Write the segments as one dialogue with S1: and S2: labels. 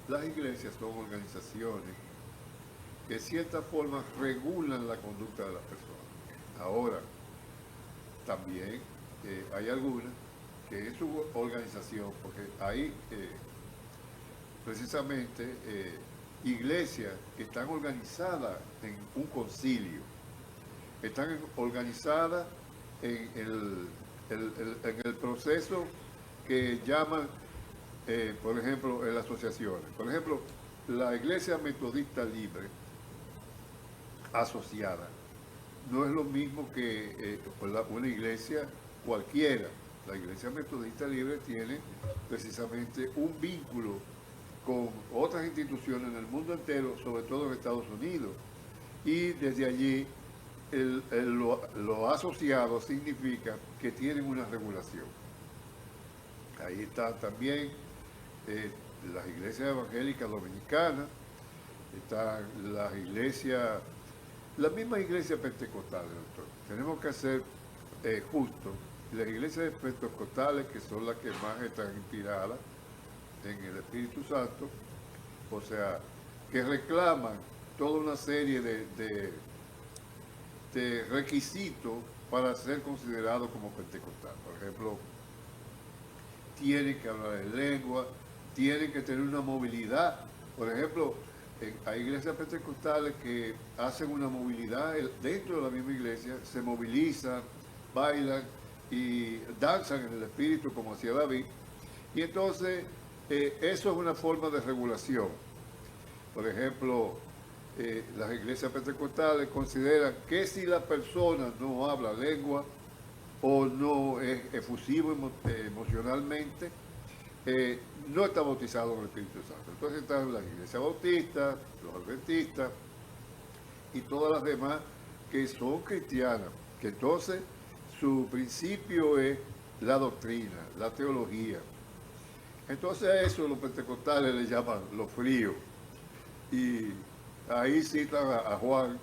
S1: las iglesias son organizaciones que de cierta forma regulan la conducta de las personas. Ahora, también hay algunas que es su organización, porque hay precisamente iglesias que están organizadas en un concilio, están organizadas en en el proceso que llaman, por ejemplo, en las asociaciones. Por ejemplo, la Iglesia Metodista Libre asociada no es lo mismo que una iglesia cualquiera. La Iglesia Metodista Libre tiene precisamente un vínculo con otras instituciones en el mundo entero, sobre todo en Estados Unidos. Y desde allí lo asociado significa que tienen una regulación. Ahí está también eh, las iglesias evangélicas dominicanas, están las iglesias, la misma iglesia pentecostal, doctor. Tenemos que ser justos. Las iglesias pentecostales, que son las que más están inspiradas en el Espíritu Santo, o sea, que reclaman toda una serie de requisitos para ser considerado como pentecostal. Por ejemplo, tienen que hablar en lengua, tienen que tener una movilidad. Por ejemplo, hay iglesias pentecostales que hacen una movilidad dentro de la misma iglesia, se movilizan, bailan y danzan en el espíritu como hacía David. Y entonces eso es una forma de regulación. Por ejemplo, las iglesias pentecostales consideran que si la persona no habla lengua o no es efusivo emocionalmente, no está bautizado en el Espíritu Santo. Entonces están las iglesias bautistas, los adventistas y todas las demás que son cristianas, que entonces su principio es la doctrina, la teología. Entonces a eso los pentecostales le llaman los fríos. Y ahí citan a Juan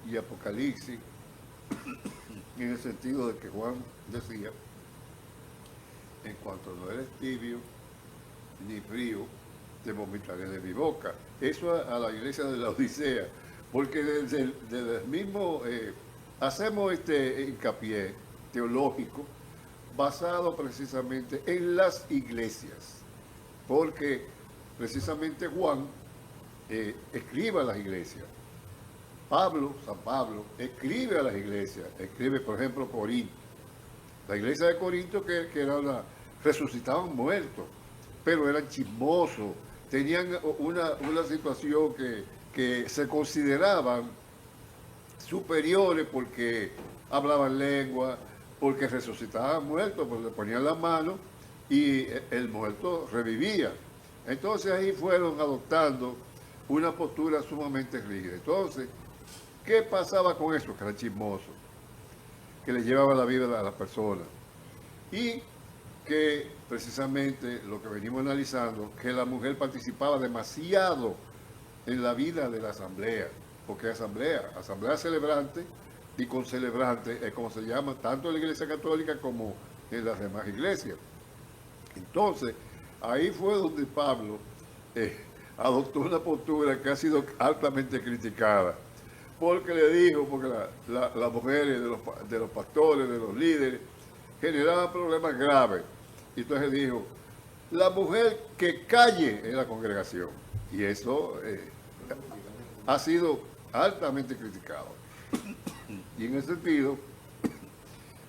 S1: y Apocalipsis, en el sentido de que Juan decía, en cuanto no eres tibio ni frío, te vomitaré de mi boca. Eso a la iglesia de la Odisea, porque desde el mismo hacemos este hincapié teológico basado precisamente en las iglesias, porque precisamente Juan escribe a las iglesias. San Pablo, escribe a las iglesias, escribe por ejemplo Corinto. La iglesia de Corinto que era resucitaban muertos, pero eran chismosos, tenían una situación que se consideraban superiores porque hablaban lengua, porque resucitaban muertos, porque le ponían la mano y el muerto revivía. Entonces ahí fueron adoptando una postura sumamente rígida. Entonces, ¿qué pasaba con eso? Que era chismoso, que le llevaba la vida a las personas. Y que precisamente lo que venimos analizando, que la mujer participaba demasiado en la vida de la asamblea, porque asamblea celebrante y concelebrante es como se llama tanto en la Iglesia Católica como en las demás iglesias. Entonces, ahí fue donde Pablo adoptó una postura que ha sido altamente criticada, porque le dijo, porque las mujeres de los pastores, de los líderes, generaban problemas graves. Y entonces dijo, la mujer que calle en la congregación. Y eso ha sido altamente criticado. Y en ese sentido,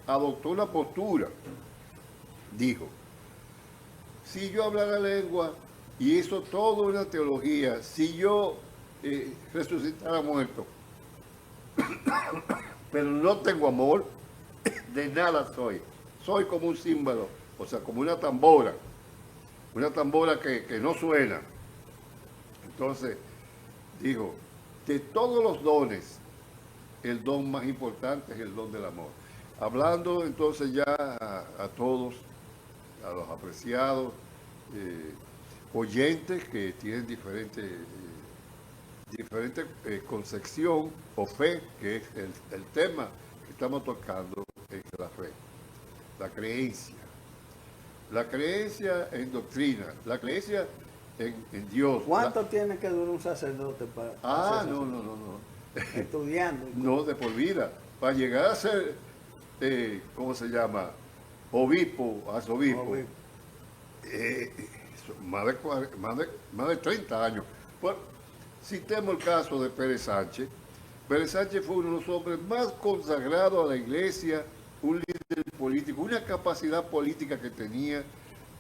S1: adoptó una postura. Dijo, si yo hablara lengua y hizo toda una teología, si yo resucitara muerto, pero no tengo amor, de nada soy. Soy como un címbalo, o sea, como una tambora que no suena. Entonces, digo, de todos los dones, el don más importante es el don del amor. Hablando entonces ya a todos, a los apreciados oyentes que tienen diferente concepción o fe, que es el tema que estamos tocando, es la fe, la creencia. La creencia en doctrina, la creencia en Dios.
S2: ¿Cuánto tiene que durar un sacerdote para ser
S1: No,
S2: sacerdote?
S1: no, no, no.
S2: Estudiando.
S1: No, de por vida. Para llegar a ser, ¿cómo se llama? Obispo, arzobispo,
S2: Obispo.
S1: más de 30 años. Pues, citemos el caso de Pérez Sánchez. Pérez Sánchez fue uno de los hombres más consagrados a la iglesia, un líder político, una capacidad política que tenía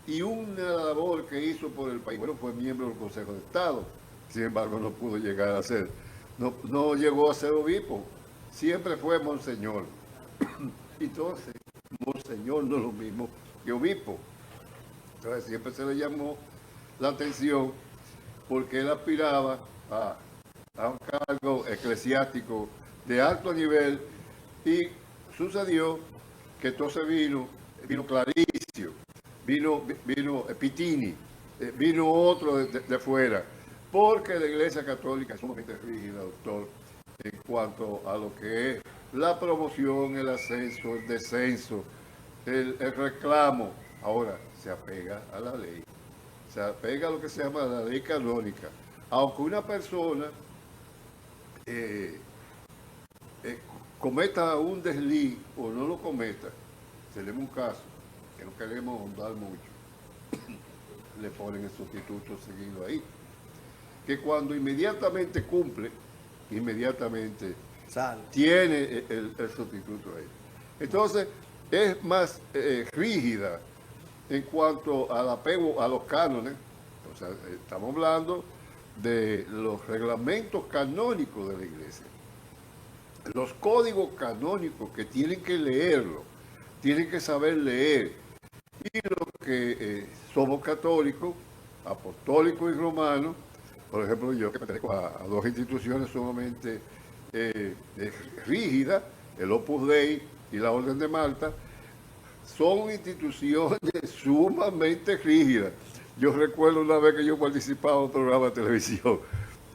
S1: y una labor que hizo por el país. Bueno, fue miembro del Consejo de Estado, sin embargo no pudo llegar a ser, no llegó a ser obispo, siempre fue monseñor. Entonces, monseñor no es lo mismo que obispo. Entonces siempre se le llamó la atención porque él aspiraba a un cargo eclesiástico de alto nivel y sucedió que entonces vino Claricio, vino Pitini, vino otro de fuera, porque la Iglesia Católica es sumamente rígida, doctor, en cuanto a lo que es la promoción, el ascenso, el descenso, el reclamo. Ahora, se apega a la ley, se apega a lo que se llama la ley canónica. Aunque una persona cometa un desliz o no lo cometa, tenemos un caso que no queremos ahondar mucho, le ponen el sustituto seguido ahí, que cuando inmediatamente cumple, inmediatamente
S2: Sale.
S1: tiene el sustituto ahí. Entonces, es más rígida en cuanto al apego a los cánones. O sea, estamos hablando de los reglamentos canónicos de la iglesia. Los códigos canónicos que tienen que leerlo, tienen que saber leer. Y los que somos católicos, apostólicos y romanos, por ejemplo, yo que pertenezco a dos instituciones sumamente rígidas, el Opus Dei y la Orden de Malta, son instituciones sumamente rígidas. Yo recuerdo una vez que yo participaba en un programa de televisión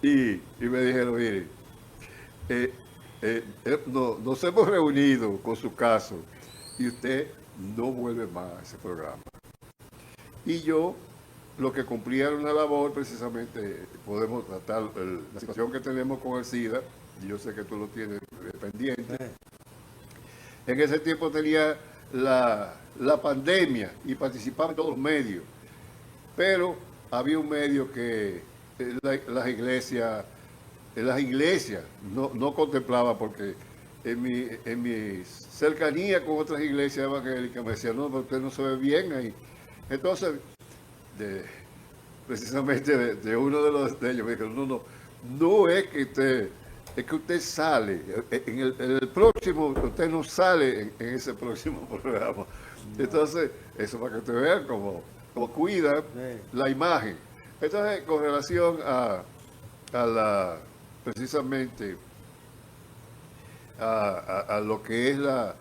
S1: y me dijeron, mire, nos hemos reunido con su caso y usted no vuelve más a ese programa. Y yo, lo que cumplía era una labor, precisamente, podemos tratar la situación que tenemos con el SIDA, y yo sé que tú lo tienes pendiente. En ese tiempo tenía la pandemia y participaba en todos los medios, pero había un medio que las iglesias no contemplaba, porque en mi cercanía con otras iglesias evangélicas me decían, no, pero usted no se ve bien ahí. Entonces, precisamente de uno de ellos me dijo, no es que usted sale, en el próximo, usted no sale en ese próximo programa. Entonces, eso para que usted vea cómo cuida la imagen. Entonces, con relación a precisamente a lo que es la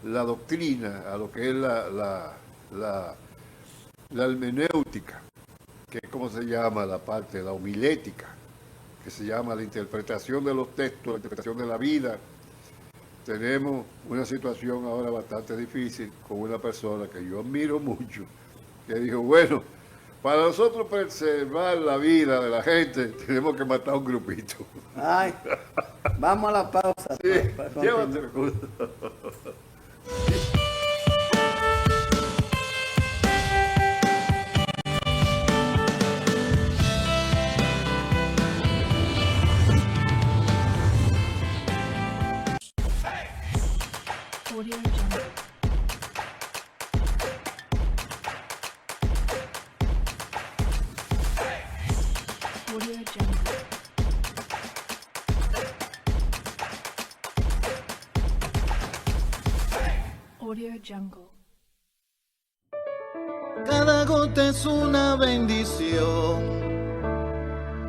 S1: doctrina, a lo que es la hermenéutica, que es como se llama la parte, la homilética, que se llama la interpretación de los textos, la interpretación de la vida. Tenemos una situación ahora bastante difícil con una persona que yo admiro mucho, que dijo, bueno, para nosotros preservar la vida de la gente, tenemos que matar a un grupito.
S2: Ay, vamos a la pausa.
S1: Sí,
S2: para
S1: llévatelo.
S3: Audio Jungle. Audio Jungle. Audio Jungle.
S4: Cada gota es una bendición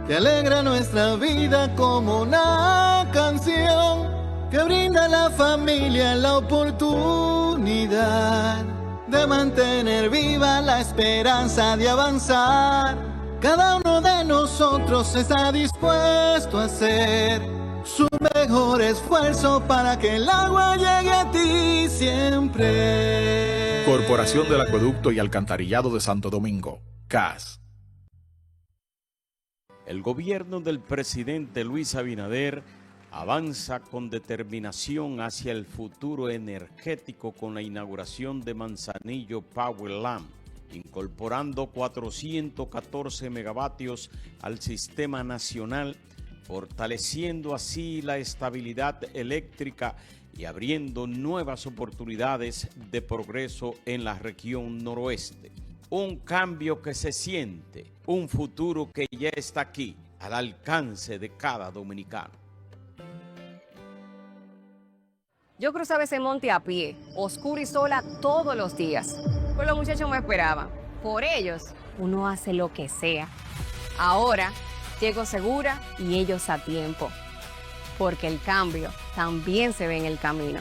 S4: que alegra nuestra vida como una canción que brinda a la familia la oportunidad de mantener viva la esperanza de avanzar. Cada uno de nosotros está dispuesto a hacer su mejor esfuerzo para que el agua llegue a ti siempre.
S5: Corporación del Acueducto y Alcantarillado de Santo Domingo, CAS. el gobierno del presidente Luis Abinader avanza con determinación hacia el futuro energético con la inauguración de Manzanillo Power Lamp, incorporando 414 megavatios al sistema nacional, fortaleciendo así la estabilidad eléctrica y abriendo nuevas oportunidades de progreso en la región noroeste. Un cambio que se siente, un futuro que ya está aquí, al alcance de cada dominicano.
S6: Yo cruzaba ese monte a pie, oscura y sola todos los días. Pues los muchachos me esperaban. Por ellos, uno hace lo que sea. Ahora, llego segura y ellos a tiempo. Porque el cambio también se ve en el camino.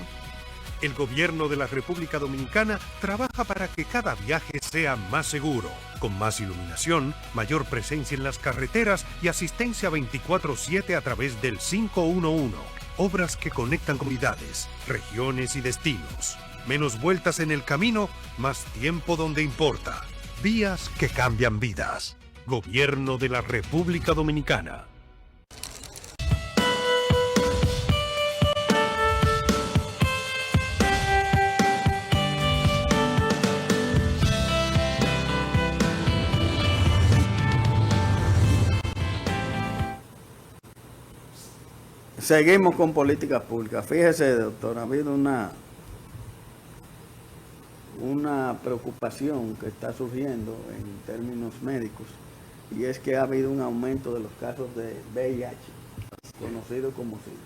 S7: El gobierno de la República Dominicana trabaja para que cada viaje sea más seguro, con más iluminación, mayor presencia en las carreteras y asistencia 24/7 a través del 511. Obras que conectan comunidades, regiones y destinos. Menos vueltas en el camino, más tiempo donde importa. Vías que cambian vidas. Gobierno de la República Dominicana.
S2: Seguimos con políticas públicas. Fíjese, doctor, ha habido una preocupación que está surgiendo en términos médicos, y es que ha habido un aumento de los casos de VIH, conocido como SIDA.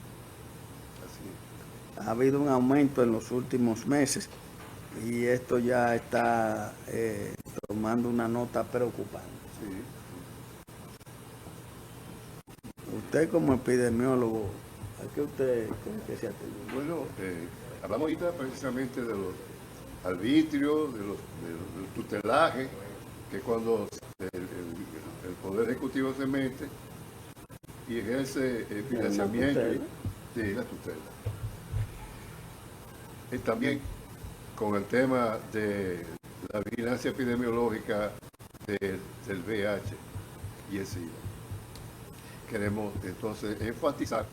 S2: Ha habido un aumento en los últimos meses y esto ya está tomando una nota preocupante. Usted como epidemiólogo, ¿a qué usted cree que se atribuye?
S1: Bueno, hablamos ahorita precisamente de los arbitrios, del tutelaje, que cuando el Poder Ejecutivo se mete y ejerce el financiamiento de la tutela. También con el tema de la vigilancia epidemiológica del VIH y el SIDA. Queremos entonces enfatizar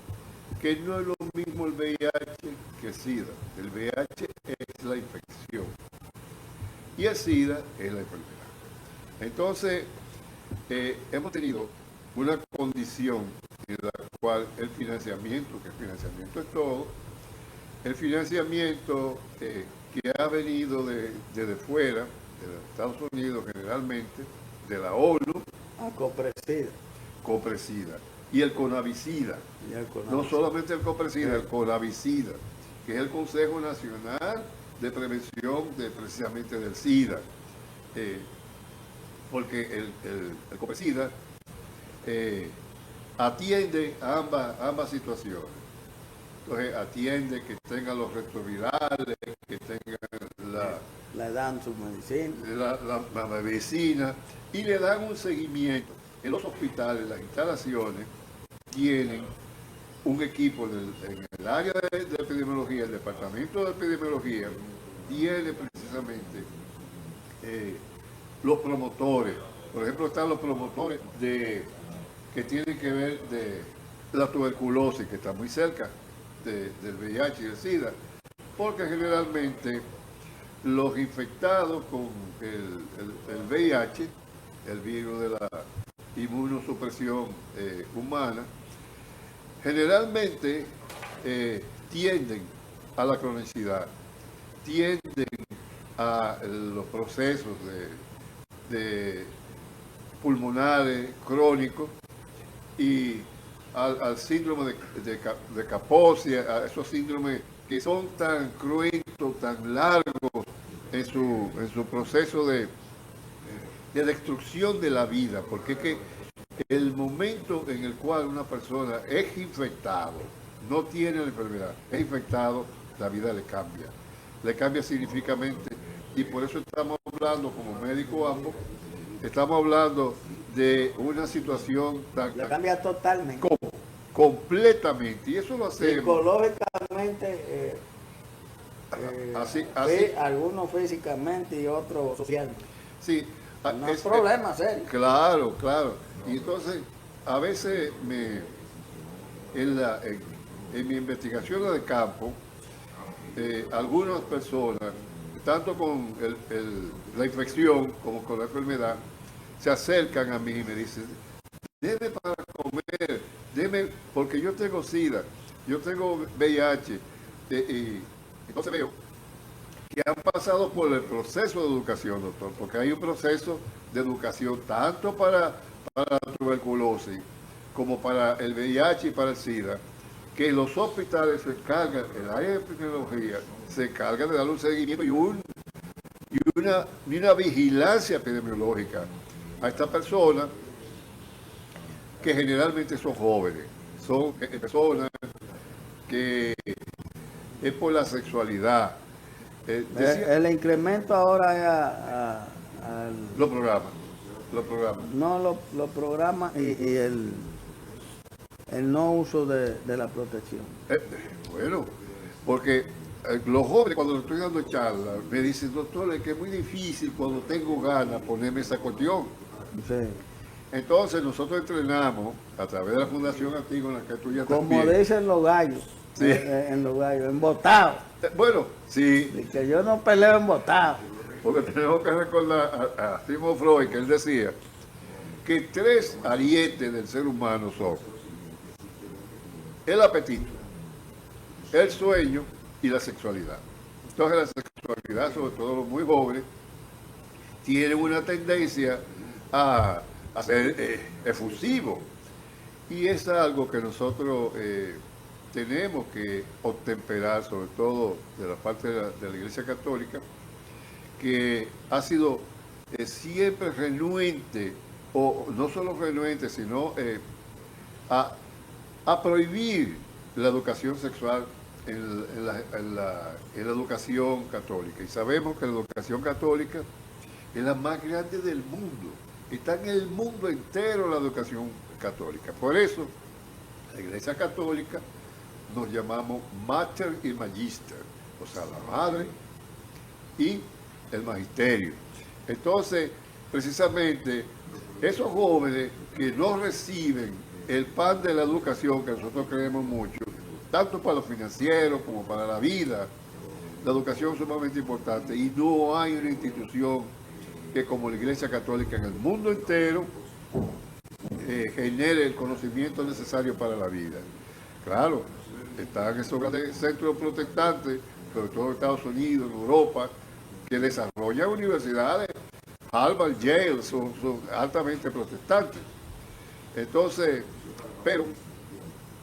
S1: que no es lo mismo el VIH que el SIDA. El VIH es la infección y el SIDA es la enfermedad. Entonces, hemos tenido una condición en la cual el financiamiento, que el financiamiento es todo, el financiamiento que ha venido desde fuera, de Estados Unidos generalmente, de la ONU, Copresida y el Conavicida. No solamente el Copresida, el Conavicida, que es el Consejo Nacional de Prevención precisamente del SIDA. Porque el Copresida atiende a ambas situaciones. Entonces atiende que tengan los retrovirales, que tengan
S2: le dan su medicina.
S1: La medicina y le dan un seguimiento. En los hospitales, las instalaciones tienen un equipo en el área de epidemiología, el departamento de epidemiología tiene precisamente los promotores. Por ejemplo, están los promotores que tienen que ver de la tuberculosis, que está muy cerca del VIH y del SIDA, porque generalmente los infectados con el VIH, el virus de la inmunosupresión humana, generalmente tienden a la cronicidad, tienden a los procesos de pulmonares crónicos y al síndrome de Kaposi, a esos síndromes que son tan cruentos, tan largos en su proceso de destrucción de la vida, porque es que el momento en el cual una persona es infectado, no tiene la enfermedad, es infectado, la vida le cambia significativamente, y por eso estamos hablando, como médico ambos, estamos hablando de una situación tan...
S2: Le cambia totalmente.
S1: Completamente, y eso lo hacemos...
S2: Psicológicamente,
S1: así.
S2: Algunos físicamente y otros socialmente.
S1: Sí.
S2: No es problema serio.
S1: Claro. Y entonces, a veces en mi investigación de campo, algunas personas, tanto con la infección como con la enfermedad, se acercan a mí y me dicen, deme para comer, deme, porque yo tengo SIDA, yo tengo VIH, y entonces veo que han pasado por el proceso de educación, doctor, porque hay un proceso de educación tanto para la tuberculosis como para el VIH y para el SIDA, que los hospitales se encargan, el área de epidemiología se encarga de darle un seguimiento y una vigilancia epidemiológica a estas personas que generalmente son jóvenes, son personas que es por la sexualidad.
S2: El incremento ahora es
S1: los programas.
S2: No, los programas y el no uso de la protección.
S1: Bueno, porque los jóvenes cuando les estoy dando charlas me dicen, doctor, es que es muy difícil cuando tengo ganas ponerme esa cuestión.
S2: Sí.
S1: Entonces nosotros entrenamos a través de la Fundación Antigua en la que tú ya
S2: Como
S1: también.
S2: dicen los gallos,
S1: Sí.
S2: en los gallos, embotado.
S1: Bueno, sí,
S2: Y que yo no peleo embotado.
S1: porque tenemos que recordar a Sigmund Freud, que él decía que 3 arietes del ser humano son el apetito, el sueño y la sexualidad. Entonces la sexualidad, sobre todo los muy jóvenes, tienen una tendencia a ser efusivo. Y es algo que nosotros tenemos que obtemperar, sobre todo de la parte de la Iglesia Católica, que ha sido siempre renuente, o no solo renuente, sino a prohibir la educación sexual en la educación católica. Y sabemos que la educación católica es la más grande del mundo. Está en el mundo entero la educación católica. Por eso, la Iglesia Católica nos llamamos Mater y Magister, o sea, la madre y el magisterio. Entonces, precisamente, esos jóvenes que no reciben el pan de la educación, que nosotros creemos mucho, tanto para lo financiero como para la vida, la educación es sumamente importante y no hay una institución que como la Iglesia Católica en el mundo entero genere el conocimiento necesario para la vida. Claro, están esos grandes centros protestantes, sobre todo en Estados Unidos, en Europa, que desarrollan universidades, Harvard, Yale, son altamente protestantes. Entonces, pero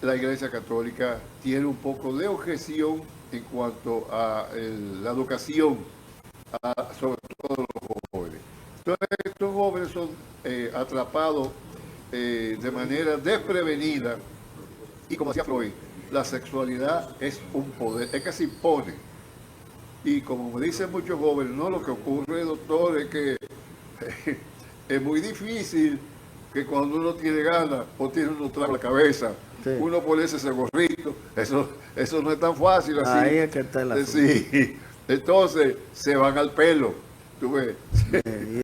S1: la Iglesia Católica tiene un poco de objeción en cuanto a la educación, sobre todo los jóvenes. Entonces, estos jóvenes son atrapados de manera desprevenida y, como decía Freud, la sexualidad es un poder, es que se impone. Y como me dicen muchos jóvenes, no, lo que ocurre, doctor, es que es muy difícil que cuando uno tiene ganas o tiene uno trago la cabeza,
S2: Sí.
S1: uno ponerse ese gorrito, eso no es tan fácil así.
S2: Ahí es que está el asunto.
S1: Sí, entonces se van al pelo, tú ves.